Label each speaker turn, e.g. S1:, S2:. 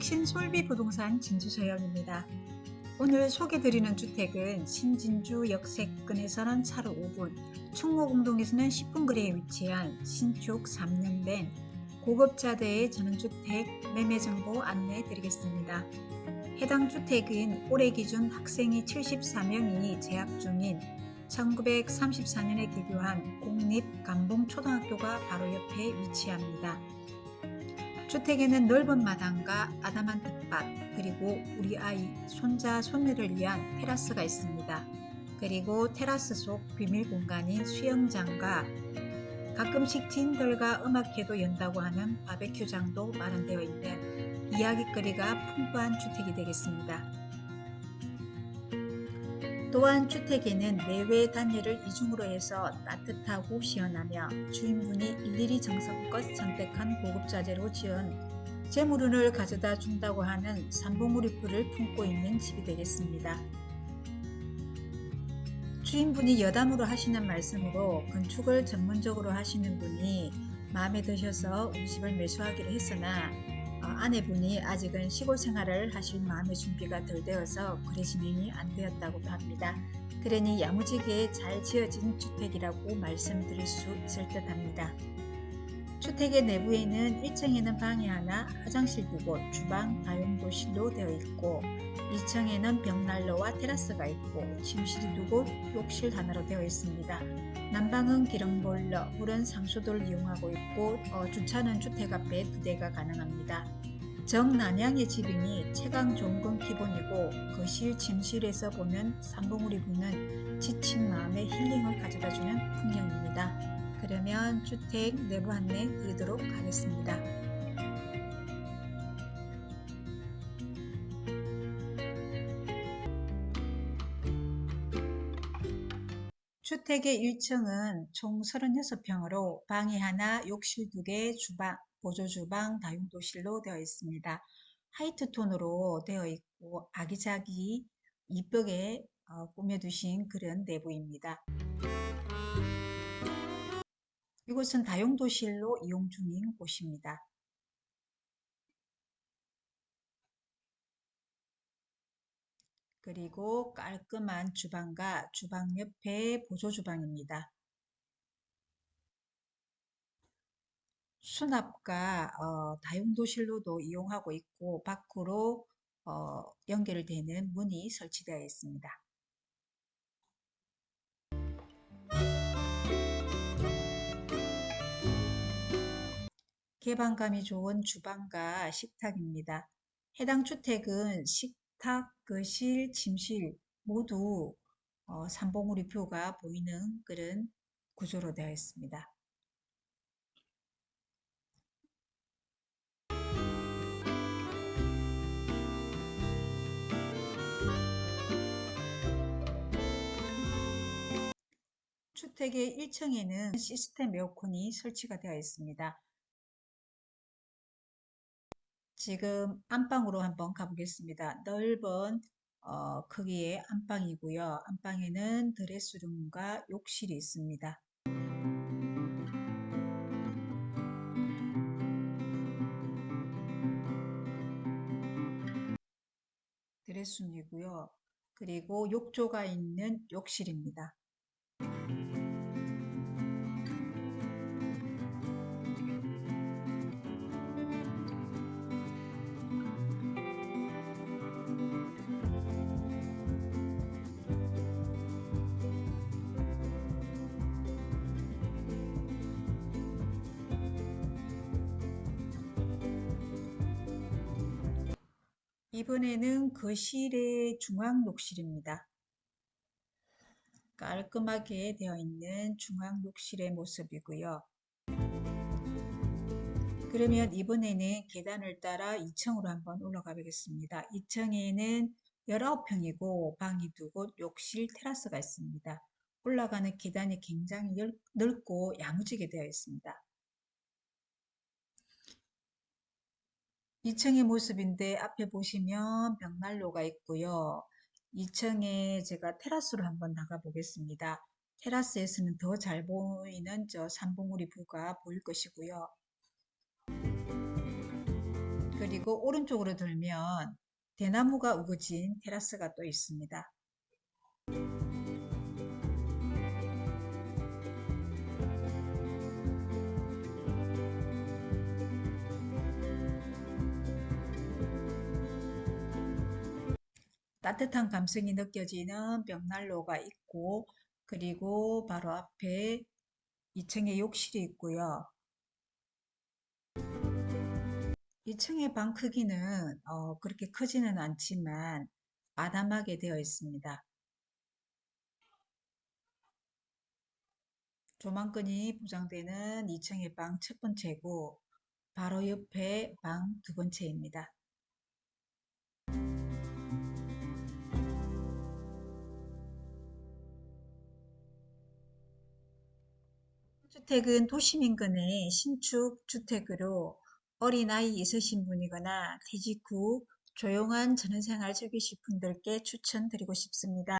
S1: 신솔비부동산 진주서영입니다. 오늘 소개드리는 주택은 신진주 역세권에서는 차로 5분, 충무공동에서는 10분 거리에 위치한 신축 3년 된 고급자재의 전원주택 매매정보 안내드리겠습니다. 해당 주택은 올해 기준 학생이 74명이 재학 중인 1934년에 개교한 공립감봉초등학교가 바로 옆에 위치합니다. 주택에는 넓은 마당과 아담한 텃밭, 그리고 우리 아이, 손자, 손녀를 위한 테라스가 있습니다. 그리고 테라스 속 비밀 공간인 수영장과 가끔씩 지인들과 음악회도 연다고 하는 바베큐장도 마련되어 있는 이야기거리가 풍부한 주택이 되겠습니다. 또한 주택에는 내외 단열을 이중으로 해서 따뜻하고 시원하며 주인분이 일일이 정성껏 선택한 고급자재로 지은 재물운을 가져다 준다고 하는 삼봉우리풀을 품고 있는 집이 되겠습니다. 주인분이 여담으로 하시는 말씀으로 건축을 전문적으로 하시는 분이 마음에 드셔서 우리 집을 매수하기로 했으나 아내분이 아직은 시골 생활을 하실 마음의 준비가 덜 되어서 거래 진행이 안 되었다고도 합니다. 그러니 야무지게 잘 지어진 주택이라고 말씀드릴 수 있을 듯 합니다. 주택의 내부에는 1층에는 방이 하나, 화장실 2곳, 주방, 다용도실로 되어 있고 2층에는 벽난로와 테라스가 있고 침실이 2곳, 욕실 하나로 되어 있습니다. 난방은 기름보일러, 물은 상수도를 이용하고 있고 주차는 주택 앞에 2대가 가능합니다. 정남향의 집이니 채광 좋은 건 기본이고 거실, 침실에서 보면 삼봉우리 부는 지친 마음에 힐링을 가져다주는 풍경입니다. 그러면 주택 내부 안내 드리도록 하겠습니다. 주택의 1층은 총 36평으로 방이 하나, 욕실 2개, 주방, 보조주방, 다용도실로 되어 있습니다. 화이트 톤으로 되어 있고 아기자기 이쁘게 꾸며두신 그런 내부입니다. 이곳은 다용도실로 이용 중인 곳입니다. 그리고 깔끔한 주방과 주방 옆에 보조주방입니다. 수납과 다용도실로도 이용하고 있고 밖으로 연결되는 문이 설치되어 있습니다. 개방감이 좋은 주방과 식탁입니다. 해당 주택은 식탁, 거실, 침실 모두 삼봉우리표가 보이는 그런 구조로 되어 있습니다. 주택의 1층에는 시스템 에어컨이 설치가 되어 있습니다. 지금 안방으로 한번 가보겠습니다. 넓은 크기의 안방이고요. 안방에는 드레스룸과 욕실이 있습니다. 드레스룸이고요. 그리고 욕조가 있는 욕실입니다. 이번에는 거실의 중앙 욕실입니다. 깔끔하게 되어 있는 중앙 욕실의 모습이고요. 그러면 이번에는 계단을 따라 2층으로 한번 올라가 보겠습니다. 2층에는 19평이고 방이 2곳, 욕실, 테라스가 있습니다. 올라가는 계단이 굉장히 넓고 야무지게 되어 있습니다. 2층의 모습인데 앞에 보시면 벽난로가 있고요. 2층에 제가 테라스로 한번 나가 보겠습니다. 테라스에서는 더 잘 보이는 저 삼봉우리 부가 보일 것이고요. 그리고 오른쪽으로 돌면 대나무가 우거진 테라스가 또 있습니다. 따뜻한 감성이 느껴지는 벽난로가 있고, 그리고 바로 앞에 2층에 욕실이 있고요. 2층의 방 크기는 그렇게 크지는 않지만 아담하게 되어 있습니다. 조망권이 보장되는 2층의 방 첫 번째고, 바로 옆에 방 두 번째입니다. 주택은 도심인근의 신축 주택으로 어린아이 있으신 분이거나 퇴직 후 조용한 전원생활 즐기실 분들께 추천드리고 싶습니다.